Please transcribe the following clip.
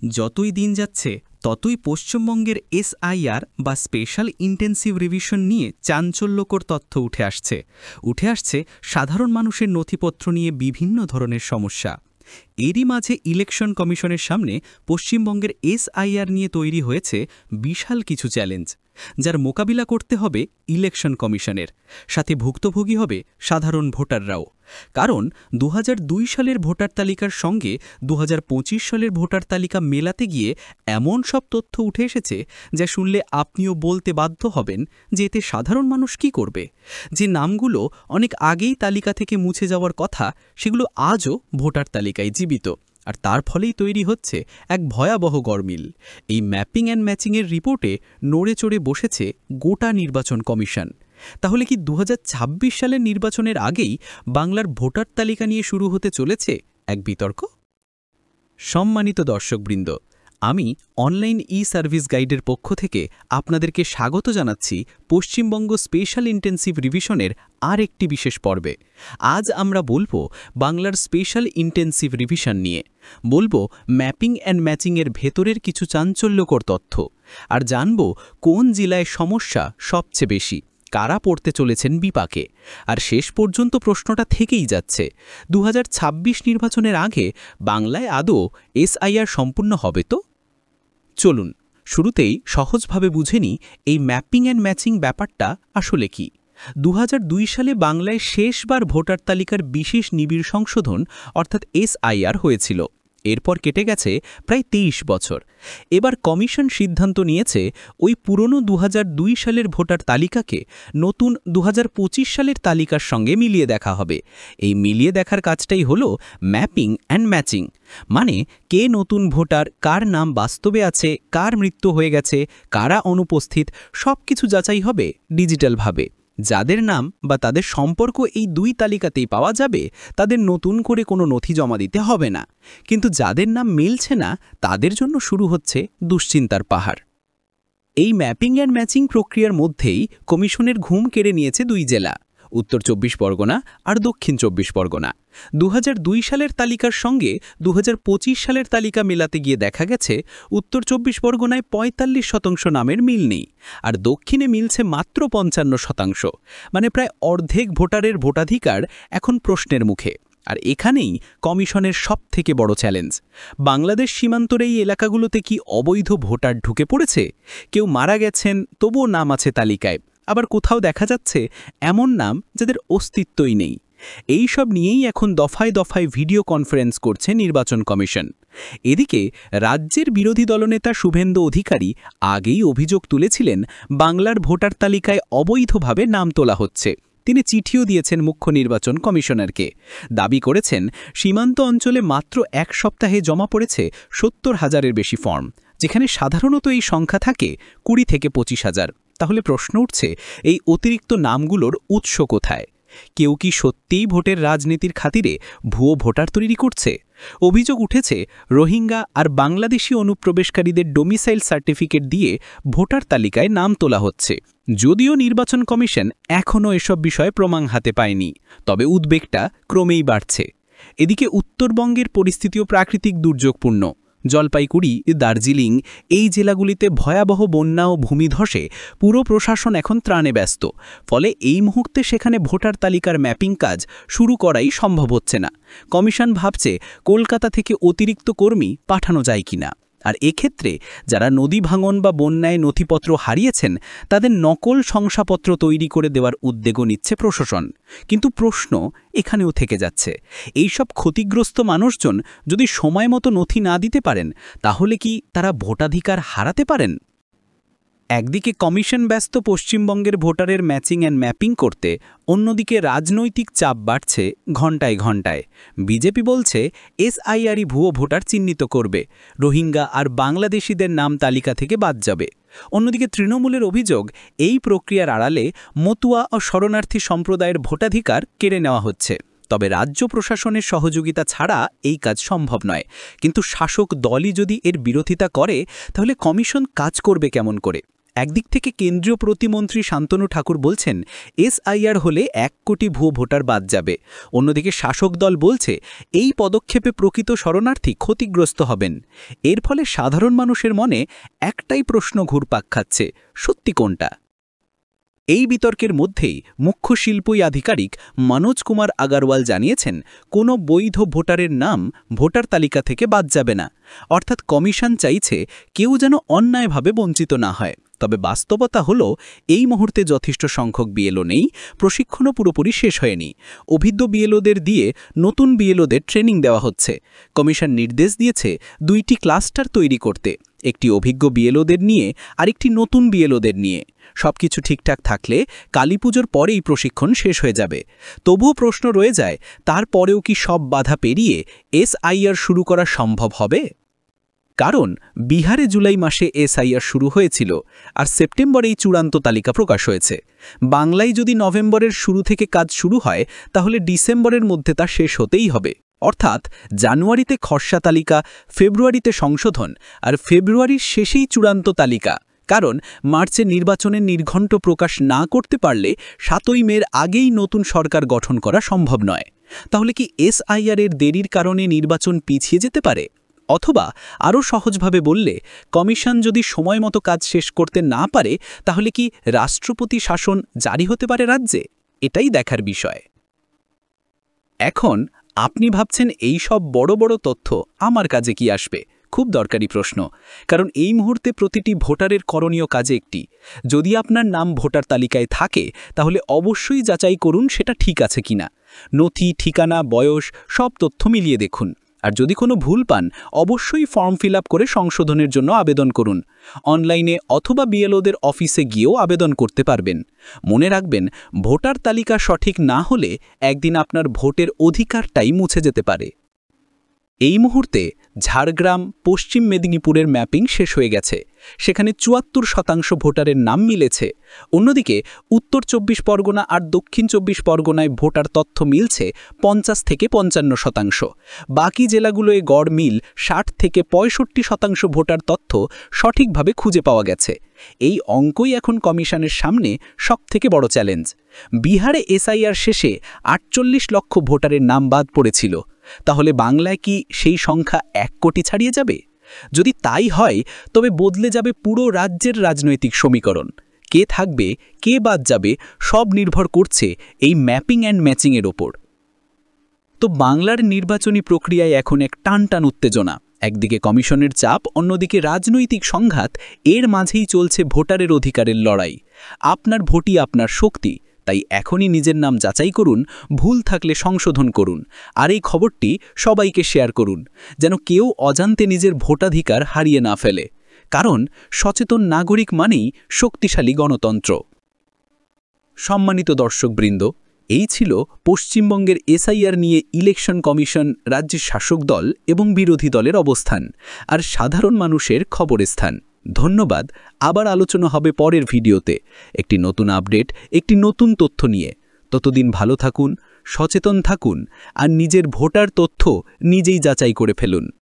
যতই দিন যাচ্ছে ততই পশ্চিমবঙ্গের এসআইআর বা স্পেশাল ইন্টেন্সিভ রিভিশন নিয়ে চাঞ্চল্যকর তথ্য উঠে আসছে সাধারণ মানুষের নথিপত্র নিয়ে বিভিন্ন ধরনের সমস্যা। এরই মাঝে ইলেকশন কমিশনের সামনে পশ্চিমবঙ্গের এসআইআর নিয়ে তৈরি হয়েছে বিশাল কিছু চ্যালেঞ্জ, যার মোকাবিলা করতে হবে ইলেকশন কমিশনের, সাথে ভুক্তভোগী হবে সাধারণ ভোটাররাও। কারণ ২০০২ সালের ভোটার তালিকার সঙ্গে ২০২৫ সালের ভোটার তালিকা মেলাতে গিয়ে এমন সব তথ্য উঠে এসেছে যা শুনলে আপনিও বলতে বাধ্য হবেন যে এতে সাধারণ মানুষ কি করবে। যে নামগুলো অনেক আগেই তালিকা থেকে মুছে যাওয়ার কথা, সেগুলো আজও ভোটার তালিকায় জীবিত, আর তার ফলেই তৈরি হচ্ছে এক ভয়াবহ গরমিল। এই ম্যাপিং অ্যান্ড ম্যাচিংয়ের রিপোর্টে নড়ে চড়ে বসেছে গোটা নির্বাচন কমিশন। তাহলে কি ২০২৬ সালের নির্বাচনের আগেই বাংলার ভোটার তালিকা নিয়ে শুরু হতে চলেছে এক বিতর্ক? সম্মানিত দর্শকবৃন্দ, আমি অনলাইন সার্ভিস গাইডের পক্ষ থেকে আপনাদেরকে স্বাগত জানাচ্ছি পশ্চিমবঙ্গ স্পেশাল ইন্টেন্সিভ রিভিশনের আর একটি বিশেষ পর্বে। আজ আমরা বলবো বাংলার স্পেশাল ইন্টেন্সিভ রিভিশন নিয়ে, বলবো ম্যাপিং অ্যান্ড ম্যাচিংয়ের ভেতরের কিছু চাঞ্চল্যকর তথ্য, আর জানব কোন জেলায় সমস্যা সবচেয়ে বেশি, কারা পড়তে চলেছেন বিপাকে। আর শেষ পর্যন্ত প্রশ্নটা থেকেই যাচ্ছে, ২০২৬ নির্বাচনের আগে বাংলায় আদৌ এসআইআর সম্পূর্ণ হবে তো? চলুন শুরুতেই সহজভাবে বুঝে নিই এই ম্যাপিং অ্যান্ড ম্যাচিং ব্যাপারটা আসলে কি। ২০০২ সালে বাংলায় শেষবার ভোটার তালিকার বিশেষ নিবিড় সংশোধন অর্থাৎ এসআইআর হয়েছিল। এরপর কেটে গেছে প্রায় ২৩ বছর। এবার কমিশন সিদ্ধান্ত নিয়েছে ওই পুরনো ২০০২ সালের ভোটার তালিকাকে নতুন ২০২৫ সালের তালিকার সঙ্গে মিলিয়ে দেখা হবে। এই মিলিয়ে দেখার কাজটাই হলো ম্যাপিং অ্যান্ড ম্যাচিং। মানে কে নতুন ভোটার, কার নাম বাস্তবে আছে, কার মৃত্যু হয়ে গেছে, কারা অনুপস্থিত, সব কিছু যাচাই হবে ডিজিটালভাবে। যাদের নাম বা তাদের সম্পর্ক এই দুই তালিকাতেই পাওয়া যাবে, তাদের নতুন করে কোনো নথি জমা দিতে হবে না। কিন্তু যাদের নাম মিলছে না, তাদের জন্য শুরু হচ্ছে দুশ্চিন্তার পাহাড়। এই ম্যাপিং অ্যান্ড ম্যাচিং প্রক্রিয়ার মধ্যেই কমিশনের ঘুম কেড়ে নিয়েছে দুই জেলা, উত্তর ২৪ পরগনা আর দক্ষিণ ২৪ পরগনা। ২০০২ সালের তালিকার সঙ্গে ২০২৫ সালের তালিকা মেলাতে গিয়ে দেখা গেছে উত্তর ২৪ পরগনায় ৪৫% নামের মিল নেই, আর দক্ষিণে মিলছে মাত্র ৫৫%। মানে প্রায় অর্ধেক ভোটারের ভোটাধিকার এখন প্রশ্নের মুখে। আর এখানেই কমিশনের সবথেকে বড় চ্যালেঞ্জ, বাংলাদেশ সীমান্তের এই এলাকাগুলোতে কি অবৈধ ভোটার ঢুকে পড়েছে? কেউ মারা গেছেন, তবুও নাম আছে তালিকায়, আবার কোথাও দেখা যাচ্ছে এমন নাম যাদের অস্তিত্বই নেই। এই সব নিয়েই এখন দফায় দফায় ভিডিও কনফারেন্স করছে নির্বাচন কমিশন। এদিকে রাজ্যের বিরোধী দলনেতা শুভেন্দু অধিকারী আগেই অভিযোগ তুলেছিলেন বাংলার ভোটার তালিকায় অবৈধভাবে নাম তোলা হচ্ছে। তিনি চিঠিও দিয়েছেন মুখ্য নির্বাচন কমিশনারকে। দাবি করেছেন সীমান্ত অঞ্চলে মাত্র এক সপ্তাহে জমা পড়েছে ৭০,০০০-এর বেশি ফর্ম, যেখানে সাধারণত এই সংখ্যা থাকে ২০ থেকে ২৫,০০০। তাহলে প্রশ্ন উঠছে, এই অতিরিক্ত নামগুলোর উৎস কোথায়? কেউ কি সত্যিই ভোটের রাজনীতির খাতিরে ভুয়ো ভোটার তৈরি করছে? অভিযোগ উঠেছে রোহিঙ্গা আর বাংলাদেশি অনুপ্রবেশকারীদের ডোমিসাইল সার্টিফিকেট দিয়ে ভোটার তালিকায় নাম তোলা হচ্ছে। যদিও নির্বাচন কমিশন এখনও এসব বিষয়ে প্রমাণ হাতে পায়নি, তবে উদ্বেগটা ক্রমেই বাড়ছে। এদিকে উত্তরবঙ্গের পরিস্থিতিও প্রাকৃতিক দুর্যোগপূর্ণ। জলপাইগুড়ি, দার্জিলিং এই জেলাগুলিতে ভয়াবহ বন্যা ও ভূমিধসে পুরো প্রশাসন এখন ত্রাণে ব্যস্ত। ফলে এই মুহূর্তে সেখানে ভোটার তালিকার ম্যাপিং কাজ শুরু করাই সম্ভব হচ্ছে না। কমিশন ভাবছে কলকাতা থেকে অতিরিক্ত কর্মী পাঠানো যায় কিনা। আর এক্ষেত্রে যারা নদী ভাঙন বা বন্যায় নথিপত্র হারিয়েছেন, তাদের নকল শংসাপত্র তৈরি করে দেওয়ার উদ্যোগও নিচ্ছে প্রশাসন। কিন্তু প্রশ্ন এখানেও থেকে যাচ্ছে, এইসব ক্ষতিগ্রস্ত মানুষজন যদি সময় মতো নথি না দিতে পারেন, তাহলে কি তারা ভোটাধিকার হারাতে পারেন? একদিকে কমিশন ব্যস্ত পশ্চিমবঙ্গের ভোটারের ম্যাচিং অ্যান্ড ম্যাপিং করতে, অন্যদিকে রাজনৈতিক চাপ বাড়ছে ঘণ্টায় ঘণ্টায়। বিজেপি বলছে এসআইআরই ভুয়ো ভোটার চিহ্নিত করবে, রোহিঙ্গা আর বাংলাদেশিদের নাম তালিকা থেকে বাদ যাবে। অন্যদিকে তৃণমূলের অভিযোগ, এই প্রক্রিয়ার আড়ালে মতুয়া ও শরণার্থী সম্প্রদায়ের ভোটাধিকার কেড়ে নেওয়া হচ্ছে। তবে রাজ্য প্রশাসনের সহযোগিতা ছাড়া এই কাজ সম্ভব নয়। কিন্তু শাসক দলই যদি এর বিরোধিতা করে, তাহলে কমিশন কাজ করবে কেমন করে? একদিক থেকে কেন্দ্রীয় প্রতিমন্ত্রী শান্তনু ঠাকুর বলছেন এসআইআর হলে 1 কোটি ভুয়ো ভোটার বাদ যাবে। অন্যদিকে শাসক দল বলছে এই পদক্ষেপে প্রকৃত শরণার্থী ক্ষতিগ্রস্ত হবেন। এর ফলে সাধারণ মানুষের মনে একটাই প্রশ্ন ঘুরপাক খাচ্ছে, সত্যি কোনটা? এই বিতর্কের মধ্যেই মুখ্য শিল্পী আধিকারিক মনোজ কুমার আগারওয়াল জানিয়েছেন কোনো বৈধ ভোটারের নাম ভোটার তালিকা থেকে বাদ যাবে না। অর্থাৎ কমিশন চাইছে কেউ যেন অন্যায়ভাবে বঞ্চিত না হয়। তবে বাস্তবতা হলো এই মুহূর্তে যথেষ্ট সংখ্যক বিএলও নেই, প্রশিক্ষণও পুরোপুরি শেষ হয়নি। অভিজ্ঞ বিএলওদের দিয়ে নতুন বিএলওদের ট্রেনিং দেওয়া হচ্ছে। কমিশন নির্দেশ দিয়েছে 2টি ক্লাস্টার তৈরি করতে, একটি অভিজ্ঞ বিএলওদের নিয়ে আরেকটি নতুন বিএলওদের নিয়ে। সবকিছু ঠিকঠাক থাকলে কালীপুজোর পরেই প্রশিক্ষণ শেষ হয়ে যাবে। তবুও প্রশ্ন রয়ে যায়, তারপরেও কি সব বাধা পেরিয়ে এসআইআর শুরু করা সম্ভব হবে? কারণ বিহারে জুলাই মাসে এসআইআর শুরু হয়েছিল, আর সেপ্টেম্বরেই চূড়ান্ত তালিকা প্রকাশ হয়েছে। বাংলায় যদি নভেম্বরের শুরু থেকে কাজ শুরু হয়, তাহলে ডিসেম্বরের মধ্যে তা শেষ হতেই হবে। অর্থাৎ জানুয়ারিতে খসড়া তালিকা, ফেব্রুয়ারিতে সংশোধন, আর ফেব্রুয়ারির শেষেই চূড়ান্ত তালিকা। কারণ মার্চে নির্বাচনের নির্ঘণ্ট প্রকাশ না করতে পারলে 7ই মের আগেই নতুন সরকার গঠন করা সম্ভব নয়। তাহলে কি এসআইআর-এর দেরির কারণে নির্বাচন পিছিয়ে যেতে পারে? অথবা আরও সহজভাবে বললে, কমিশন যদি সময় মতো কাজ শেষ করতে না পারে, তাহলে কি রাষ্ট্রপতি শাসন জারি হতে পারে রাজ্যে? এটাই দেখার বিষয়। এখন আপনি ভাবছেন এই সব বড় বড় তথ্য আমার কাজে কি আসবে? খুব দরকারি প্রশ্ন, কারণ এই মুহূর্তে প্রতিটি ভোটারের করণীয় কাজে একটি। যদি আপনার নাম ভোটার তালিকায় থাকে, তাহলে অবশ্যই যাচাই করুন সেটা ঠিক আছে কিনা। নথি, ঠিকানা, বয়স সব তথ্য মিলিয়ে দেখুন। আর যদি কোনো ভুল পান, অবশ্যই ফর্ম ফিল আপ করে সংশোধনের জন্য আবেদন করুন। অনলাইনে অথবা বিএলওদের অফিসে গিয়েও আবেদন করতে পারবেন। মনে রাখবেন, ভোটার তালিকা সঠিক না হলে একদিন আপনার ভোটের অধিকারটাই মুছে যেতে পারে। এই মুহূর্তে ঝাড়গ্রাম, পশ্চিম মেদিনীপুরের ম্যাপিং শেষ হয়ে গেছে। সেখানে 74% ভোটারের নাম মিলেছে। অন্যদিকে উত্তর 24 পরগনা আর দক্ষিণ 24 পরগনায় ভোটার তথ্য মিলছে 50 থেকে 55%। বাকি জেলাগুলোয় গড় মিল 60 থেকে 65% ভোটার তথ্য সঠিকভাবে খুঁজে পাওয়া গেছে। এই অঙ্কই এখন কমিশনের সামনে সবথেকে বড় চ্যালেঞ্জ। বিহারে এসআইআর শেষে 48 লক্ষ ভোটারের নাম বাদ পড়েছিল। তাহলে বাংলায় কি সেই সংখ্যা 1 কোটি ছাড়িয়ে যাবে? যদি তাই হয়, তবে বদলে যাবে পুরো রাজ্যের রাজনৈতিক সমীকরণ। কে থাকবে, কে বাদ যাবে, সব নির্ভর করছে এই ম্যাপিং অ্যান্ড ম্যাচিংয়ের ওপর। তো বাংলার নির্বাচনী প্রক্রিয়ায় এখন এক টানটান উত্তেজনা। একদিকে কমিশনের চাপ, অন্যদিকে রাজনৈতিক সংঘাত। এর মাঝেই চলছে ভোটারের অধিকারের লড়াই। আপনার ভোটই আপনার শক্তি, তাই এখনই নিজের নাম যাচাই করুন, ভুল থাকলে সংশোধন করুন। আর এই খবরটি সবাইকে শেয়ার করুন, যেন কেউ অজান্তে নিজের ভোটাধিকার হারিয়ে না ফেলে। কারণ সচেতন নাগরিক মানেই শক্তিশালী গণতন্ত্র। সম্মানিত দর্শকবৃন্দ, এই ছিল পশ্চিমবঙ্গের এসআইআর নিয়ে ইলেকশন কমিশন, রাজ্যের শাসক দল এবং বিরোধী দলের অবস্থান, আর সাধারণ মানুষের খবরের স্থান। ধন্যবাদ। আবার আলোচনা হবে পরের ভিডিওতে একটি নতুন আপডেট, একটি নতুন তথ্য নিয়ে। ততদিন ভালো থাকুন, সচেতন থাকুন, আর নিজের ভোটার তথ্য নিজেই যাচাই করে ফেলুন।